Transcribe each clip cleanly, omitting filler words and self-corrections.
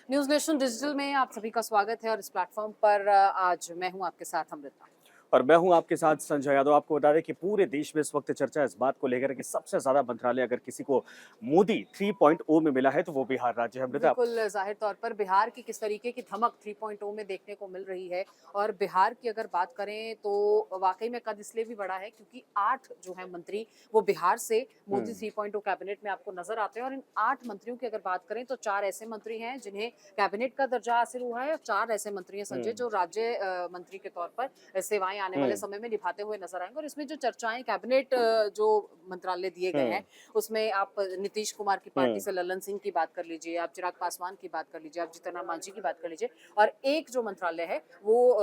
News nation digital में आप सभी का स्वागत है और इस प्लेटफॉर्म पर आज मैं हूं आपके साथ अमृता। और मैं हूं आपके साथ संजय यादव। आपको बता दें कि पूरे देश में इस वक्त चर्चा इस बात को लेकर कि सबसे ज्यादा मंत्रालय अगर किसी को मोदी 3.0 में मिला है तो वो बिहार राज्य है। अमृता, बिल्कुल, ज़ाहिर तौर पर बिहार की किस तरीके की धमक 3.0 में देखने को मिल रही है और बिहार की अगर बात करें तो वाक़ई में कद इसलिए भी बढ़ा है क्योंकि 8 जो हैं मंत्री वो बिहार से मोदी हम्म 3.0 कैबिनेट में आपको नज़र आते हैं और इन 8 मंत्रियों की अगर बात करें तो 4 ऐसे मंत्री हैं जिन्हें कैबिनेट का दर्जा हासिल हुआ है और 4 ऐसे मंत्री हैं संजय हम्म जो राज्य मंत्री के तौर पर सेवाएँ आने वाले हम्म समय में निभाते हुए नज़र आएँगे और इसमें जो चर्चाएँ कैबिनेट जो मंत्रालय दिए गए हैं हम्म उसमें आप नीतीश कुमार की पार्टी हम्म से लल्लन सिंह की बात कर लीजिए, आप चिराग पासवान की बात कर लीजिए, आप जीतन राम मांझी की बात कर लीजिए और एक जो मंत्रालय है वो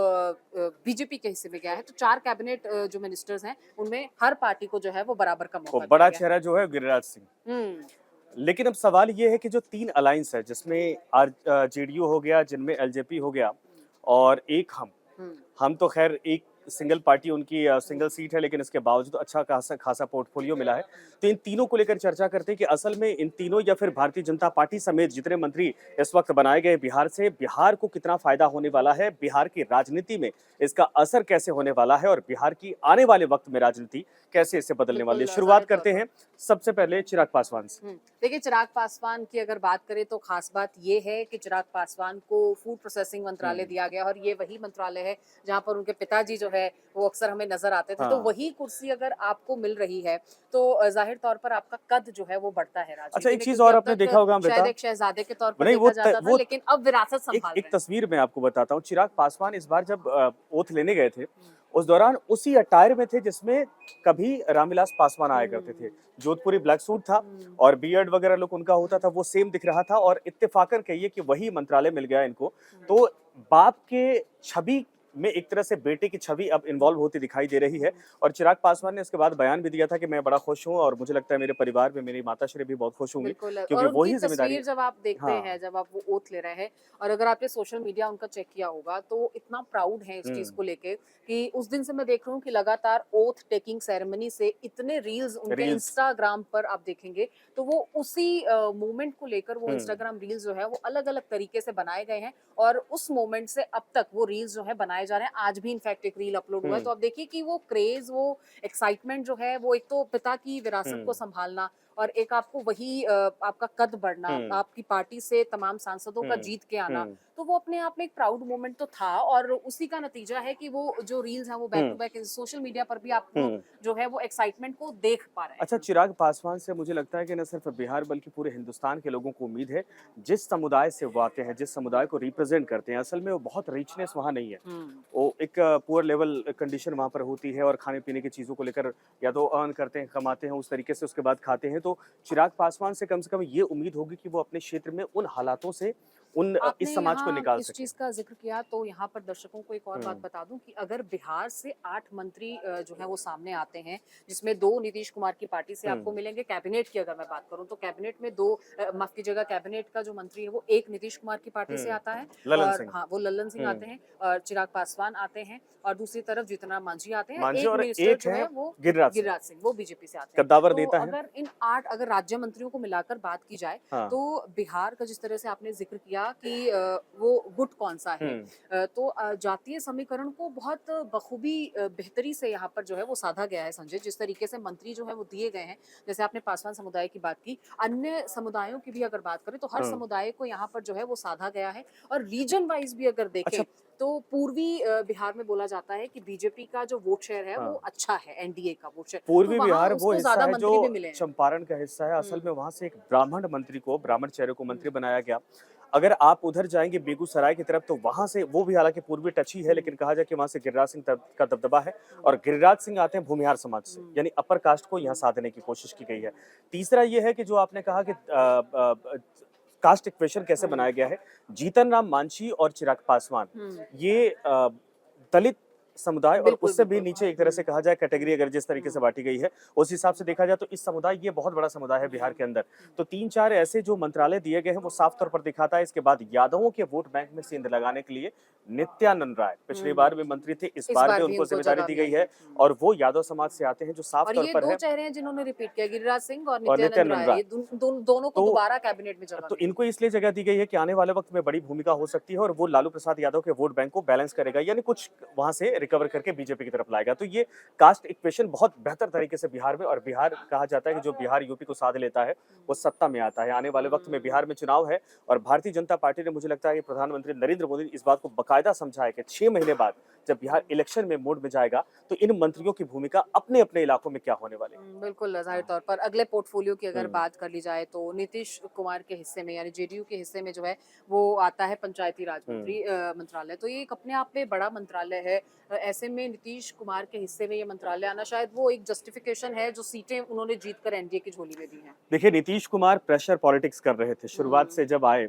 बीजेपी के हिस्से में गया है। तो 4 कैबिनेट जो मिनिस्टर्स हैं, उनमें हर पार्टी को जो है वो बराबर का वो मौका दिया बड़ा गया है। चेहरा जो है गिरिराज सिंह। हुँ, लेकिन अब सवाल ये है कि जो तीन अलायंस है जिसमें जेडीयू हो गया, जिनमें एलजेपी हो गया और एक हुँ, हम तो खैर एक सिंगल पार्टी उनकी सिंगल सीट है, लेकिन इसके बावजूद अच्छा खासा खासा पोर्टफोलियो मिला है। तो इन तीनों को लेकर चर्चा करते हैं कि असल में इन तीनों या फिर भारतीय जनता पार्टी समेत जितने मंत्री इस वक्त बनाए गए बिहार से, बिहार को कितना फायदा होने वाला है, बिहार की राजनीति में इसका असर कैसे होने वाला है और बिहार की आने वाले वक्त में राजनीति कैसे इससे बदलने वाली है। बिल्कुल शुरुआत ज़ाहिर तौर करते पर। हैं सबसे पहले चिराग पासवान से। देखिए चिराग पासवान की अगर बात करें तो खास बात ये है कि चिराग पासवान को फूड प्रोसेसिंग मंत्रालय हम्म दिया गया और ये वही मंत्रालय है जहां पर उनके पिताजी जो है वो अक्सर हमें नजर आते थे। तो हाँ, वही कुर्सी अगर आपको मिल रही है तो जाहिर तौर पर आपका कद जो है वो बढ़ता है अच्छा राजनीति एक में चीज क्योंकि और अब आपने देखा तक होगा शायद अमृता। एक शहजादे के तौर पर नहीं देखा जाता था वो लेकिन अब विरासत एक संभाल एक रहे हैं। तस्वीर मैं आपको बताता हूँ। चिराग पासवान इस बार जब ओथ लेने गए थे, हम्म, उस दौरान उसी अटायर में थे जिसमें कभी रामविलास पासवान आया करते थे। हम्म, जोधपुरी ब्लैक सूट था हम्म, और बियर्ड वगैरह लुक उनका होता था, हम्म, वो सेम दिख रहा था और इत्तेफाकन कहिए कि वही मंत्रालय मिल गया इनको। हम्म, तो बाप के छवि में एक तरह से बेटे की छवि अब इन्वॉल्व होती दिखाई दे रही है। हम्म, और चिराग पासवान ने इसके बाद बयान भी दिया था कि मैं बड़ा खुश हूँ और मुझे लगता है मेरे परिवार में मेरी माताश्री भी बहुत खुश होंगी बिल्कुल क्योंकि और उनकी वही जिम्मेदारी। तस्वीर जब आप देखते हाँ। हैं, जब आप वो ओथ ले रहे हैं और अगर आपने सोशल मीडिया उनका चेक किया होगा, तो इतना प्राउड हैं इस चीज़ हम्म को लेके कि उस दिन से मैं देख रही हूँ कि लगातार ओथ टेकिंग सेरेमनी से इतने रील्स उनके रील्स। इंस्टाग्राम पर आप देखेंगे, तो वो उसी मोमेंट को लेकर वो हुँ, इंस्टाग्राम रील्स जो है वो अलग-अलग तरीके से बनाए गए हैं और उस मोमेंट से अब तक वो रील्स जो है बनाए जा रहे हैं। आज भी इनफैक्ट एक रील अपलोड हुआ है, हुँ, तो आप देखिए कि वो क्रेज़, वो एक्साइटमेंट जो है, वो एक तो पिता की विरासत को हुँ, संभालना और एक आपको वही आपका कद बढ़ना, हुँ, आपकी पार्टी से तमाम सांसदों का हुँ, जीत के आना, हुँ, तो वो अपने आप में एक प्राउड मोमेंट तो था और उसी का नतीजा है कि वो जो रील्स हैं वो बैक टू हुँ, बैक सोशल मीडिया पर भी आप वो हुँ। जो है वो एक्साइटमेंट को देख पा रहे हैं। अच्छा, चिराग पासवान से मुझे लगता है कि न सिर्फ बिहार बल्कि पूरे हिंदुस्तान के लोगों को उम्मीद है, जिस समुदाय से वो आते हैं, जिस समुदाय को रिप्रेज़ेंट करते हैं, असल में वो बहुत रिचनेस वहाँ नहीं है। हुँ। वो एक पुअर लेवल कंडीशन वहाँ पर होती है और खाने-पीने की चीज़ों को लेकर या तो अर्न करते हैं, कमाते हैं, उस तरीके से उसके बाद खाते हैं। तो चिराग पासवान से कम ये उम्मीद होगी कि वो अपने क्षेत्र में उन हालातों से आपने इस समाज को यहाँ निकाल इस सकें। चीज़ का ज़िक्र किया तो यहाँ पर दर्शकों को एक और बात हुँ, बता दूँ कि अगर बिहार से 8 मंत्री जो हैं वो सामने आते हैं, जिसमें 2 नीतीश कुमार की पार्टी से आपको हुँ, मिलेंगे। कैबिनेट की अगर मैं बात करूँ तो कैबिनेट में 2 माफ़ कीजिएगा कैबिनेट का जो मंत्री है वो एक नीतीश कुमार की पार्टी से हुँ, आता है ललन और सिंह। हाँ, वो लल्लन सिंह हुँ, आते हैं और चिराग पासवान आते हैं और दूसरी तरफ जीतन राम मांझी आते हैं। मांझी एक और मिनिस्टर एक जो है है वो गिरिराज सिंह, गिरिराज सिंह, वो बीजेपी से आते हैं। कद्दावर तो नेता हैं। अगर इन 8 अगर राज्य मंत्रियों को मिलाकर बात की जाए हाँ। तो बिहार का जिस तरह से आपने ज़िक्र किया कि वो गुट कौन-सा है। हुँ, तो जातीय समीकरण को बहुत बखूबी बेहतरी से यहाँ पर जो है वो साधा गया है संजय। जिस तरीके से मंत्री जो है वो दिए गए हैं, जैसे आपने पासवान समुदाय की बात की, अन्य समुदायों की भी अगर बात करें तो हर हुँ। समुदाय को यहाँ पर जो है वो साधा गया है और रीजन वाइज़ भी अगर अच्छा। देखें तो पूर्वी बिहार में बोला जाता है कि बीजेपी का जो वोट शेयर है वो हाँ, अच्छा है, एनडीए का वोट शेयर। तो पूर्वी वहाँ बिहार वो उसको हिस्सा ज़्यादा है जो मंत्री भी मिले हैं। चंपारण का हिस्सा है। हुँ, असल में वहाँ से एक ब्राह्मण मंत्री को, ब्राह्मण चेहरे को हुँ, मंत्री बनाया गया। अगर आप उधर जाएँगे बेगूसराय की तरफ तो वहाँ से वो भी हालाँकि पूर्वी टच ही है, हुँ, लेकिन कहा जाए कि वहाँ से गिरिराज सिंह तब का दबदबा है हुँ, और गिरिराज सिंह आते हैं भूमिहार समाज से, हुँ, यानी अपर कास्ट को यहाँ हुँ, साधने की कोशिश की गई है। तीसरा ये है कि जो आपने कहा कि कास्ट इक्वेशन कैसे हुँ, बनाया गया है, जीतन राम मांझी और चिराग पासवान, हुँ, ये दलित समुदाय और बिल्कुल, उससे भी बिल्कुल। नीचे एक तरह से कहा जाए कैटेगरी अगर जिस तरीके से बांटी गई है, उस हिसाब से देखा जाए तो इस समुदाय ये बहुत बड़ा समुदाय है बिहार के अंदर। तो 3-4 ऐसे जो मंत्रालय दिए गए हैं वो साफ तौर पर दिखाता है। इसके बाद यादवों के वोट बैंक में सेंध लगाने के लिए नित्यानंद राय पिछली बार भी मंत्री थे, इस इस बार बार भी भी उनको उनको जिम्मेदारी जगह दी गई मिली है है। और वो यादव समाज से आते हैं जो साफ और तौर ये पर 2 है। चेहरे हैं जिन्होंने रिपीट किया, गिरिराज सिंह और और नित्यानंद नित्यानंद राय, राय। ये दोनों को तो दोबारा कैबिनेट में जगह तो मिली है। इनको इसलिए जगह दी गई है कि आने वाले वक्त में बड़ी भूमिका हो सकती है और वो लालू प्रसाद यादव के वोट बैंक को बैलेंस करेगा, यानी कुछ वहां से रिकवर करके बीजेपी की तरफ लाएगा। तो ये कास्ट इक्वेशन बहुत बेहतर तरीके से बिहार में, और बिहार कहा जाता है कि जो बिहार यूपी को साध लेता है वो सत्ता में आता है। आने वाले वक्त में बिहार में चुनाव है और भारतीय जनता पार्टी ने, मुझे लगता है कि प्रधानमंत्री नरेंद्र मोदी इस बात को बाकायदा समझा है कि 6 महीने बाद जब बिहार इलेक्शन में मोड में जाएगा तो इन मंत्रियों की भूमिका अपने अपने इलाकों में क्या होने वाली है। बिल्कुल, ज़ाहिर तौर पर अगले पोर्टफोलियो की अगर हम्म। बात कर ली जाए तो नीतीश कुमार के हिस्से में यानी जेडीयू के हिस्से में जो है वो आता है पंचायती राज मंत्रालय। तो ये एक अपने आप में बड़ा मंत्रालय है। ऐसे में नीतीश कुमार के हिस्से में ये मंत्रालय आना शायद वो एक जस्टिफिकेशन है जो सीटें उन्होंने जीत कर एनडीए की झोली में दी हैं। देखिए, नीतीश कुमार प्रेशर पॉलिटिक्स कर रहे थे शुरुआत हम्म, से जब आए,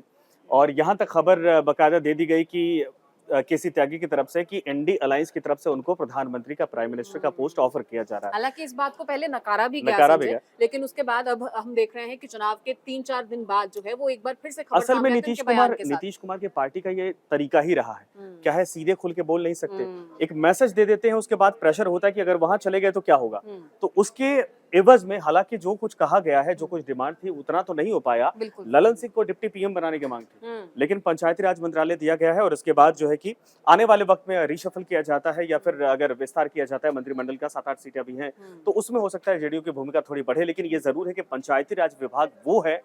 और यहाँ तक खबर बाकायदा दे दी गई कि केसी त्यागी की तरफ से कि एनडी अलायंस की तरफ से उनको प्रधानमंत्री का, प्राइम मिनिस्टर का पोस्ट ऑफर किया जा रहा है। हालांकि इस बात को पहले नकारा भी गया नकारा भी संजय, गया। लेकिन उसके बाद अब हम देख रहे हैं कि चुनाव के 3-4 दिन बाद जो है वो एक बार फिर से खबर असल में सामने आई तो इनके बयान के साथ। नीतीश कुमार की पार्टी का ये तरीका ही रहा है। क्या है, सीधे खुल के बोल नहीं सकते, हम्म, एक मैसेज दे देते हैं, उसके बाद प्रेशर होता है कि अगर वहां चले गए तो क्या होगा। हम्म, तो उसके एवज में हालांकि जो कुछ कहा गया है, जो कुछ डिमांड थी, उतना तो नहीं हो पाया। बिल्कुल। ललन सिंह को डिप्टी पीएम बनाने की मांग थी, हम्म, लेकिन पंचायती राज मंत्रालय दिया गया है और उसके बाद जो है कि आने वाले वक्त में रिशफल किया जाता है या फिर अगर विस्तार किया जाता है मंत्रिमंडल का, 7-8 सीटें अभी हैं, तो उसमें हो सकता है जेडीयू की भूमिका थोड़ी बढ़े। लेकिन ये जरूर है कि पंचायती राज विभाग वो है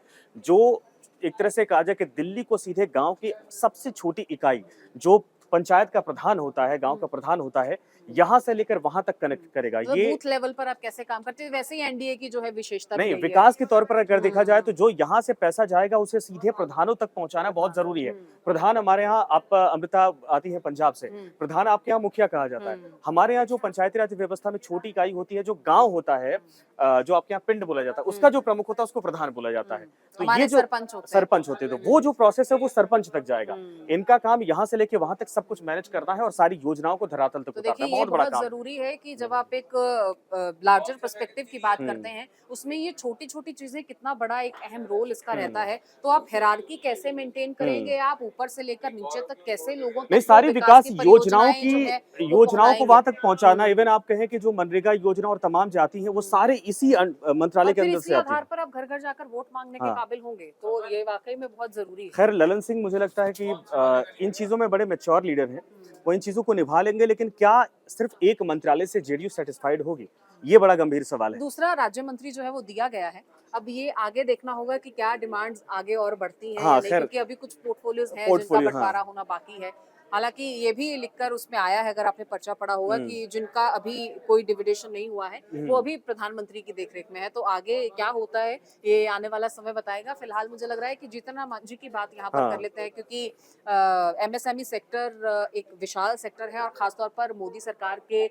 जो एक तरह से कहा जाए कि दिल्ली को सीधे गांव की सबसे छोटी इकाई, जो पंचायत का प्रधान होता है, गांव का प्रधान होता है, यहां से लेकर वहां तक कनेक्ट करेगा। मतलब ये बूथ लेवल पर आप कैसे काम करते हैं, वैसे ही एनडीए की जो है विशेषता भी नहीं, यही है। विकास के तौर पर अगर देखा जाए तो जो यहाँ से पैसा जाएगा उसे सीधे प्रधानों तक पहुंचाना बहुत जरूरी है। प्रधान हमारे यहाँ, आप अमृता आती है पंजाब से, प्रधान आपके यहाँ मुखिया कहा जाता है। हमारे यहाँ जो पंचायती राज व्यवस्था में छोटी इकाई होती है, जो गांव होता है, जो आपके यहाँ पिंड बोला जाता है, उसका जो प्रमुख होता है उसको प्रधान बोला जाता है। तो हमारे ये जो सरपंच होते हैं, तो वो जो प्रोसेस है वो सरपंच तक जाएगा। इनका काम यहाँ से लेके वहां तक सब कुछ मैनेज करना है और सारी योजनाओं को धरातल तक तो उतारना देखिए है। ये बहुत बड़ा बहुत काम। जरूरी है कि जब आप एक लार्जर पर्सपेक्टिव की बात करते हैं उसमें ये छोटी छोटी चीजें कितना बड़ा एक अहम रोल इसका रहता है। तो आप हायरार्की कैसे मेंटेन करेंगे, आप ऊपर से लेकर नीचे तक कैसे लोगों नहीं, तक सारी विकास योजनाओं परियोजनाएं जो है वो योजनाओं को वहां पहुंचाएंगे। तक पहुंचाना, इवन आप कहें कि जो मनरेगा योजना और तमाम जाती हैं वो सारे इसी मंत्रालय और के फिर अंदर इसी से आती आधार हैं। पर आप घर घर जाकर वोट मांगने के हाँ। काबिल होंगे, तो ये वाकई में बहुत जरूरी है। खैर, ललन सिंह मुझे लगता है कि इन चीजों में बड़े मैच्योर लीडर हैं, वो इन चीजों को निभा लेंगे। लेकिन क्या सिर्फ एक मंत्रालय से जेडीयू सेटिस्फाइड होगी, ये बड़ा गंभीर सवाल है। दूसरा राज्य मंत्री जो है वो दिया गया है, अब ये आगे देखना होगा कि क्या डिमांड्स आगे और बढ़ती हैं या हाँ, नहीं, खैर, क्योंकि अभी कुछ पोर्टफोलियोज हैं जिनका पोर्टफोलियो, बंटवारा हाँ। होना बाकी है। हालांकि ये भी लिखकर उसमें आया है, अगर आपने पर्चा पढ़ा होगा, कि जिनका अभी कोई डिविडेशन नहीं हुआ है वो अभी प्रधानमंत्री की देखरेख में है। तो आगे क्या होता है ये आने वाला समय बताएगा। फिलहाल मुझे लग रहा है कि जीतन राम मांझी की बात यहाँ पर हाँ। कर लेते हैं, क्योंकि एमएसएमई सेक्टर एक विशाल सेक्टर है और खासतौर पर मोदी सरकार के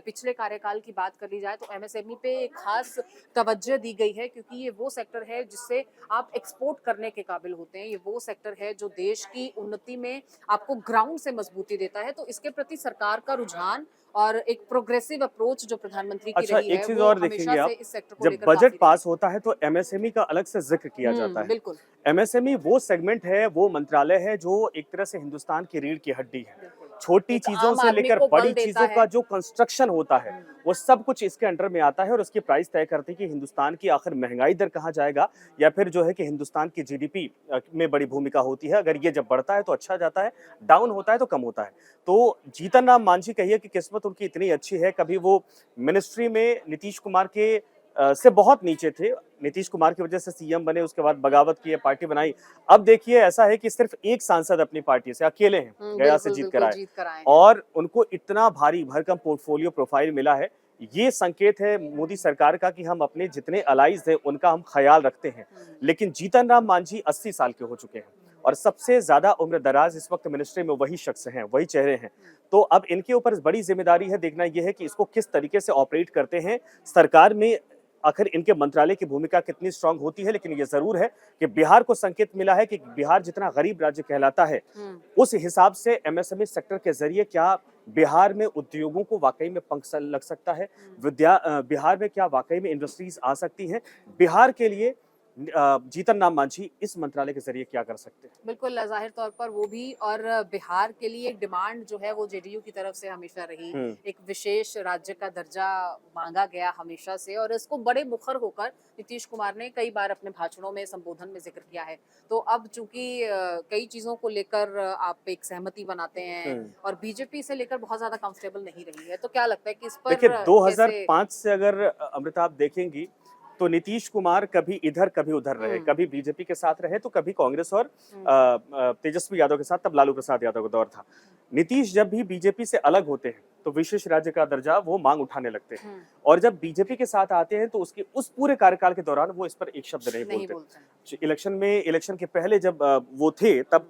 पिछले कार्यकाल की बात कर ली जाए तो एमएसएमई पे एक खास तवज्जो दी गई है, क्योंकि ये वो सेक्टर है जिससे आप एक्सपोर्ट करने के काबिल होते हैं। ये वो सेक्टर है जो देश की उन्नति में आपको ग्राउंड से मजबूती देता है। तो इसके प्रति सरकार का रुझान और एक प्रोग्रेसिव अप्रोच जो प्रधानमंत्री की अच्छा, रही एक है चीज वो और हमेशा देखेंगे से आप, इस सेक्टर को जब लेकर बजट काफी पास होता है तो एमएसएमई का अलग से जिक्र किया जाता है। बिल्कुल एमएसएमई वो सेगमेंट है, वो मंत्रालय है जो एक तरह से हिंदुस्तान की रीढ़ की हड्डी है। छोटी एक चीजों आम से आदमी लेकर को बल बड़ी देता चीजों है। का जो कंस्ट्रक्शन होता है वो सब कुछ इसके अंडर में आता है और उसकी प्राइस तय करती है कि हिंदुस्तान की आखिर महंगाई दर कहाँ जाएगा, या फिर जो है कि हिंदुस्तान की जीडीपी में बड़ी भूमिका होती है। अगर ये जब बढ़ता है तो अच्छा जाता है, डाउन होता है तो कम होता है। तो जीतन राम मांझी कहिए कि किस्मत उनकी इतनी अच्छी है, कभी वो मिनिस्ट्री में नीतीश कुमार के से बहुत नीचे थे, नीतीश कुमार की वजह से सीएम बने, उसके बाद बगावत की, पार्टी बनाई। अब देखिए ऐसा है कि सिर्फ एक सांसद अपनी पार्टी से अकेले हैं, गया से जीत कर आए और उनको इतना भारी भरकम पोर्टफोलियो प्रोफाइल मिला है। ये संकेत है मोदी सरकार का कि हम अपने जितने अलाइज हैं उनका हम ख्याल रखते हैं। लेकिन जीतन राम मांझी 80 साल के हो चुके हैं और सबसे ज्यादा उम्र दराज इस वक्त मिनिस्ट्री में वही शख्स हैं, वही चेहरे हैं। तो अब इनके ऊपर बड़ी जिम्मेदारी है, देखना यह है कि इसको किस तरीके से ऑपरेट करते हैं सरकार में, आखिर इनके मंत्रालय की भूमिका कितनी स्ट्रांग होती है। लेकिन ये जरूर है कि बिहार को संकेत मिला है कि बिहार जितना गरीब राज्य कहलाता है, उस हिसाब से एमएसएमई सेक्टर के जरिए क्या बिहार में उद्योगों को वाकई में पंख लग सकता है? बिहार में क्या वाकई में इंडस्ट्रीज आ सकती हैं? बिहार के लिए जीतन राम मांझी इस मंत्रालय के जरिए क्या कर सकते हैं? बिल्कुल ज़ाहिर तौर पर वो भी, और बिहार के लिए एक डिमांड जो है वो जेडीयू की तरफ से हमेशा रही। एक विशेष राज्य का दर्जा मांगा गया हमेशा से, और इसको बड़े मुखर होकर नीतीश कुमार ने कई बार अपने भाषणों में, संबोधन में जिक्र किया है। तो अब चूंकि कई चीज़ों को लेकर आप एक सहमति बनाते हैं और बीजेपी से लेकर बहुत ज़्यादा कंफर्टेबल नहीं रही है, तो क्या लगता है कि इस पर देखिए, कैसे? 2005 से अगर अमृता आप देखेंगी तो नीतीश कुमार कभी इधर कभी उधर रहे, कभी बीजेपी के साथ रहे तो कभी कांग्रेस और तेजस्वी यादव के साथ, तब लालू प्रसाद यादव का दौर था। नीतीश जब भी बीजेपी से अलग होते हैं तो विशेष राज्य का दर्जा वो मांग उठाने लगते हैं, और जब बीजेपी के साथ आते हैं तो उसके उस पूरे कार्यकाल के दौरान वो इस पर एक शब्द नहीं बोलते। इलेक्शन के पहले जब वो थे तब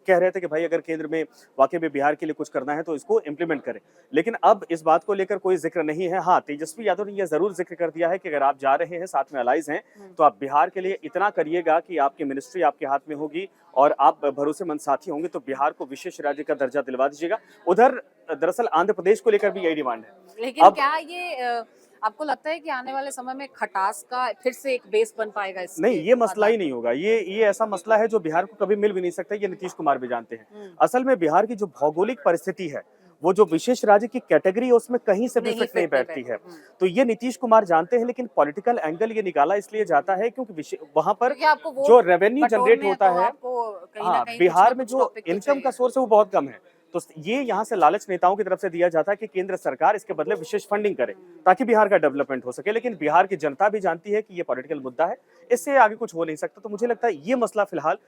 कह रहे थे कि भाई अगर केंद्र में वाकई में बिहार के लिए कुछ करना है तो इसको इम्प्लीमेंट करें, लेकिन अब इस बात को लेकर कोई जिक्र नहीं है। हाँ, तेजस्वी यादव ने यह जरूर जिक्र कर दिया है कि अगर आप जा रहे हैं, साथ में अलाइज हैं, तो आप बिहार के लिए इतना करिएगा कि आपकी मिनिस्ट्री आपके हाथ में होगी और आप भरोसेमंद साथी होंगे तो बिहार को विशेष राज्य का दर्जा दिलवा दीजिएगा। उधर दरअसल आंध्र प्रदेश को लेकर भी यही डिमांड है। लेकिन क्या ये आपको लगता है कि आने वाले समय में खटास का फिर से एक बेस बन पाएगा इसके? नहीं, ये मसला ही नहीं होगा। ये ऐसा मसला है जो बिहार को कभी मिल भी नहीं सकता, ये नीतीश कुमार भी जानते हैं। असल में बिहार की जो भौगोलिक परिस्थिति है, वो जो विशेष राज्य की कैटेगरी है उसमें कहीं से भी फिट नहीं बैठती है। तो ये नीतीश कुमार जानते हैं, लेकिन पॉलिटिकल एंगल ये निकाला इसलिए जाता है क्योंकि वहां पर जो रेवेन्यू जनरेट होता है, हाँ, बिहार में जो इनकम का सोर्स है वो बहुत कम है। तो ये यहाँ से लालच नेताओं की तरफ से दिया जाता है कि केंद्र सरकार इसके बदले विशेष फंडिंग करे ताकि बिहार का डेवलपमेंट हो सके, लेकिन बिहार की जनता भी जानती है कि ये पॉलिटिकल मुद्दा है, इससे आगे कुछ हो नहीं सकता। तो मुझे लगता है ये मसला फिलहाल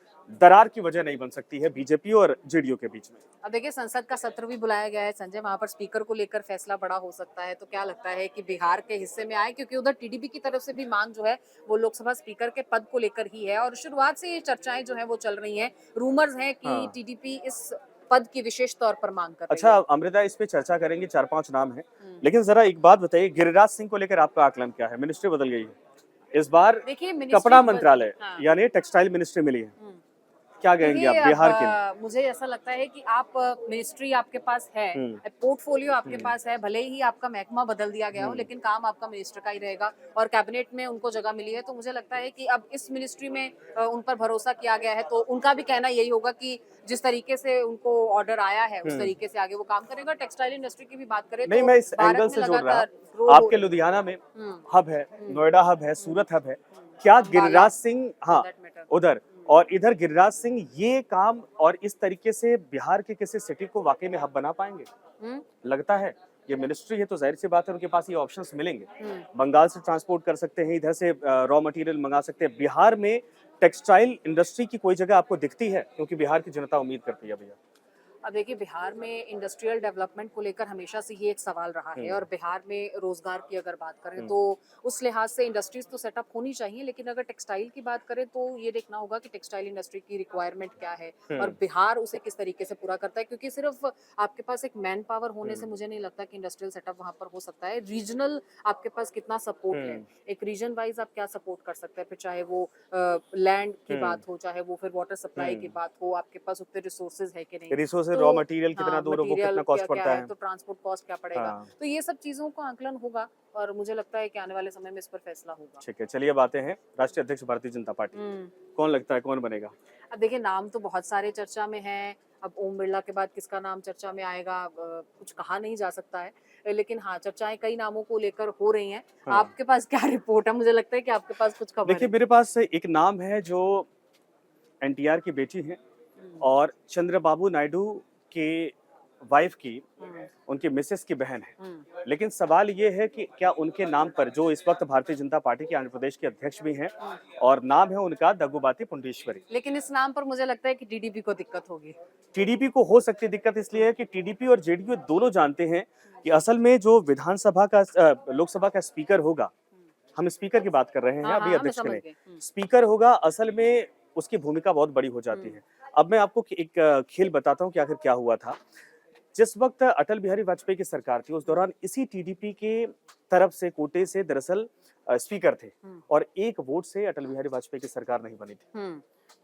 दरार की वजह नहीं बन सकती है बीजेपी और जेडीयू के बीच में। अब देखिए, संसद का सत्र भी बुलाया गया है संजय, वहां पर स्पीकर को लेकर फैसला बड़ा हो सकता है, तो क्या लगता है कि बिहार के हिस्से में आए? क्योंकि उधर टीडीपी की तरफ से भी मांग जो है वो लोकसभा स्पीकर के पद को लेकर ही है, और शुरुआत से ये चर्चाएं जो है वो चल रही हैं। रूमर्स हैं कि टीडीपी इस पद की विशेष तौर पर मांग कर रही अच्छा है। अमृता, इस पे चर्चा करेंगे, 4-5 नाम है, लेकिन जरा एक बात बताइए, गिरिराज सिंह को लेकर आपका आकलन क्या है? मिनिस्ट्री बदल गई है इस बार, देखिए, कपड़ा मंत्रालय यानी टेक्सटाइल मिनिस्ट्री मिली है, क्या कहेंगे आप बिहार के लिए? मुझे ऐसा लगता है कि आप मिनिस्ट्री आपके पास है, पोर्टफोलियो आपके पास है, भले ही आपका महकमा बदल दिया गया हो, लेकिन काम आपका मिनिस्टर का ही रहेगा, और कैबिनेट में उनको जगह मिली है। तो मुझे लगता है कि अब इस मिनिस्ट्री में उन पर भरोसा किया गया है, तो उनका भी कहना यही होगा कि जिस तरीके से उनको ऑर्डर आया है उस तरीके से आगे वो काम करेगा। टेक्सटाइल इंडस्ट्री की भी बात करें नहीं, तो मैं इस एंगल से जोड़ रहा हूँ, आपके लुधियाना में हब है, नोएडा हब है, सूरत हब है, क्या गिरिराज सिंह, हाँ उधर और इधर गिरिराज सिंह ये काम और इस तरीके से बिहार के किसी सिटी को वाकई में हब बना पाएंगे? लगता है ये मिनिस्ट्री है तो जाहिर सी बात है उनके पास ये ऑप्शंस मिलेंगे। बंगाल से ट्रांसपोर्ट कर सकते हैं, इधर से रॉ मटेरियल मंगा सकते हैं। बिहार में टेक्सटाइल इंडस्ट्री की कोई जगह आपको दिखती है? क्योंकि बिहार की जनता उम्मीद करती है भैया। अब देखिए, बिहार में इंडस्ट्रियल डेवलपमेंट को लेकर हमेशा से ही एक सवाल रहा है, और बिहार में रोजगार की अगर बात करें तो उस लिहाज से इंडस्ट्रीज तो सेटअप होनी चाहिए, लेकिन अगर टेक्सटाइल की बात करें तो ये देखना होगा कि टेक्सटाइल इंडस्ट्री की रिक्वायरमेंट क्या है और बिहार उसे किस तरीके से पूरा करता है। क्योंकि सिर्फ आपके पास एक मैन पावर होने से मुझे नहीं लगता कि इंडस्ट्रियल सेटअप वहां पर हो सकता है। रीजनल आपके पास कितना सपोर्ट है, एक रीजन वाइज आप क्या सपोर्ट कर सकते हैं, फिर चाहे वो लैंड की बात हो, चाहे वो फिर वाटर सप्लाई की बात हो, आपके पास उतने रिसोर्सेज है कि नहीं, रिसोर्सेज, रॉ मटेरियल कितना दूर है, वो कितना कॉस्ट पड़ता है, तो ट्रांसपोर्ट कॉस्ट क्या पड़ेगा, तो ये सब चीजों का आकलन होगा, और मुझे लगता है कि आने वाले समय में इस पर फैसला होगा। ठीक है, चलिए बातें हैं राष्ट्रीय अध्यक्ष भारतीय जनता पार्टी, कौन लगता है कौन बनेगा? अब देखिए, नाम तो बहुत सारे चर्चा में हैं। अब ओम बिरला के बाद किसका नाम चर्चा में आएगा कुछ कहा नहीं जा सकता है, लेकिन हाँ, चर्चाएं कई नामों को लेकर हो रही हैं। आपके पास क्या रिपोर्ट है? मुझे लगता है कि आपके पास कुछ खबर है। देखिए, मेरे पास एक नाम है जो एनटीआर की बेटी है और चंद्रबाबू नायडू के वाइफ की, उनकी मिसेस की बहन है, लेकिन सवाल ये है कि क्या उनके नाम पर, जो इस वक्त भारतीय जनता पार्टी के आंध्र प्रदेश के अध्यक्ष भी हैं, और नाम है उनका दग्गुबाती पुंडेश्वरी, लेकिन इस नाम पर मुझे लगता है कि टीडीपी को दिक्कत होगी। टीडीपी को हो सकती दिक्कत, इसलिए है कि टीडीपी और जेडीयू दोनों जानते हैं कि असल में जो विधानसभा का लोकसभा का स्पीकर होगा, हम स्पीकर की बात कर रहे हैं अभी, अध्यक्ष के लिए स्पीकर होगा, असल में उसकी भूमिका बहुत बड़ी हो जाती है। अब मैं आपको एक खेल बताता हूँ कि आखिर क्या हुआ था। जिस वक्त अटल बिहारी वाजपेयी की सरकार थी, उस दौरान इसी टीडीपी के तरफ से कोटे से दरअसल स्पीकर थे, और एक वोट से अटल बिहारी वाजपेयी की सरकार नहीं बनी थी।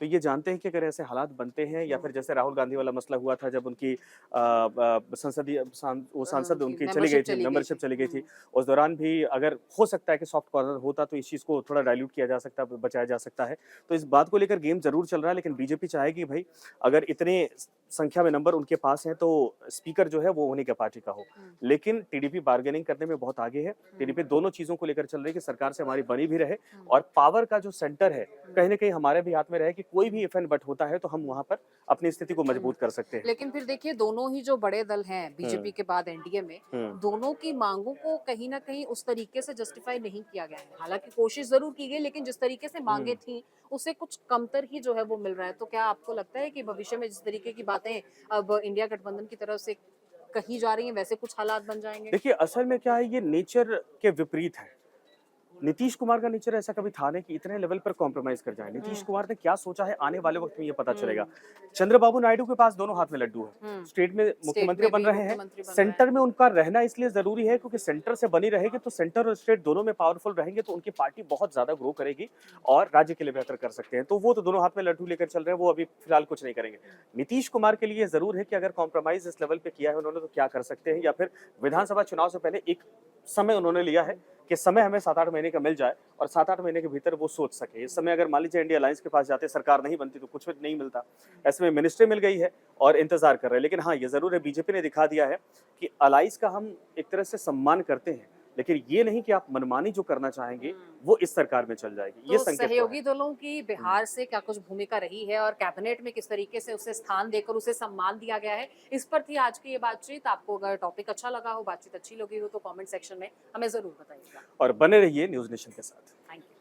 तो ये जानते हैं कि अगर ऐसे हालात बनते हैं या फिर जैसे राहुल गांधी वाला मसला हुआ था जब उनकी वो सांसद उनकी उनकी चली गई मेंबरशिप थी, चली गई मेंबरशिप थी। चली गई थी, उस दौरान भी अगर हो सकता है कि सॉफ्ट कॉर्नर होता तो इस चीज़ को थोड़ा डाइल्यूट किया जा सकता, बचाया जा सकता है। तो इस बात को लेकर गेम ज़रूर चल रहा है, लेकिन बीजेपी चाहेगी भई अगर इतने संख्या में नंबर उनके पास हैं तो स्पीकर जो है वो उन्हीं के पार्टी का हो। लेकिन टीडीपी बार्गेनिंग करने में बहुत आगे है। टीडीपी दोनों चीज़ों को लेकर चल रही है कि सरकार से हमारी बनी भी रहे और पावर का जो सेंटर है, कहीं न कहीं हमारे भी हाथ में रहे कि कोई भी इफ एंड बट होता है तो हम वहाँ पर अपनी स्थिति को मजबूत कर सकते हैं। लेकिन फिर देखिए दोनों ही जो बड़े दल हैं बीजेपी हुँ, के बाद एनडीए में, हुँ, दोनों की मांगों को कहीं ना कहीं उस तरीके से जस्टिफाई नहीं किया गया है। हालांकि कोशिश जरूर की गई, लेकिन जिस तरीके से मांगे हुँ। थी उससे कुछ कमतर ही जो है वो मिल रहा है। तो क्या आपको लगता है कि भविष्य में जिस तरीके की बातें अब इंडिया गठबंधन की तरफ से कही जा रही हैं वैसे कुछ हालात बन जाएंगे? देखिए, असल में क्या है ये नेचर के विपरीत है। नीतीश कुमार का नेचर ऐसा कभी था नहीं कि इतने लेवल पर कॉम्प्रोमाइज कर जाए। नीतीश हम्म। कुमार ने क्या सोचा है आने वाले वक्त में ये पता चलेगा। हम्म। चंद्रबाबू नायडू के पास दोनों हाथ में लड्डू है। स्टेट में स्टेट मुख्यमंत्री में बन भी रहे हैं, मुख्यमंत्री बन रहे हैं। सेंटर में उनका रहना इसलिए जरूरी है क्योंकि सेंटर से बनी रहेगी तो सेंटर और स्टेट दोनों में पावरफुल रहेंगे तो उनकी पार्टी बहुत ज्यादा ग्रो करेगी और राज्य के लिए बेहतर कर सकते हैं। तो वो तो दोनों हाथ में लड्डू लेकर चल रहे हैं, वो अभी फिलहाल कुछ नहीं करेंगे। नीतीश कुमार के लिए जरूर है कि अगर कॉम्प्रोमाइज इस लेवल पे किया है उन्होंने तो क्या कर सकते हैं, या फिर विधानसभा चुनाव से पहले एक समय उन्होंने लिया है कि समय हमें 7-8 महीने का मिल जाए और 7-8 महीने के भीतर वो सोच सके। इस समय अगर मान लीजिए इंडिया अलायंस के पास जाते, सरकार नहीं बनती तो कुछ भी नहीं मिलता। ऐसे में मिनिस्ट्री मिल गई है और इंतजार कर रहे हैं। लेकिन हाँ, ये ज़रूर है बीजेपी ने दिखा दिया है कि अलायंस का हम एक तरह से सम्मान करते हैं, लेकिन ये नहीं कि आप मनमानी जो करना चाहेंगे, वो इस सरकार में चल जाएगी। ये तो संकेत तो है। सहयोगी दलों की हुँ। बिहार से क्या कुछ भूमिका रही है और कैबिनेट में किस तरीके से उसे स्थान देकर उसे सम्मान दिया गया है? इस पर थी आज की ये बातचीत। आपको अगर टॉपिक अच्छा लगा हो, बातचीत अच्छी लगी हो तो कमेंट सेक्शन में हमें ज़रूर बताइएगा। और बने रहिए न्यूज़ नेशन के साथ। Thank you.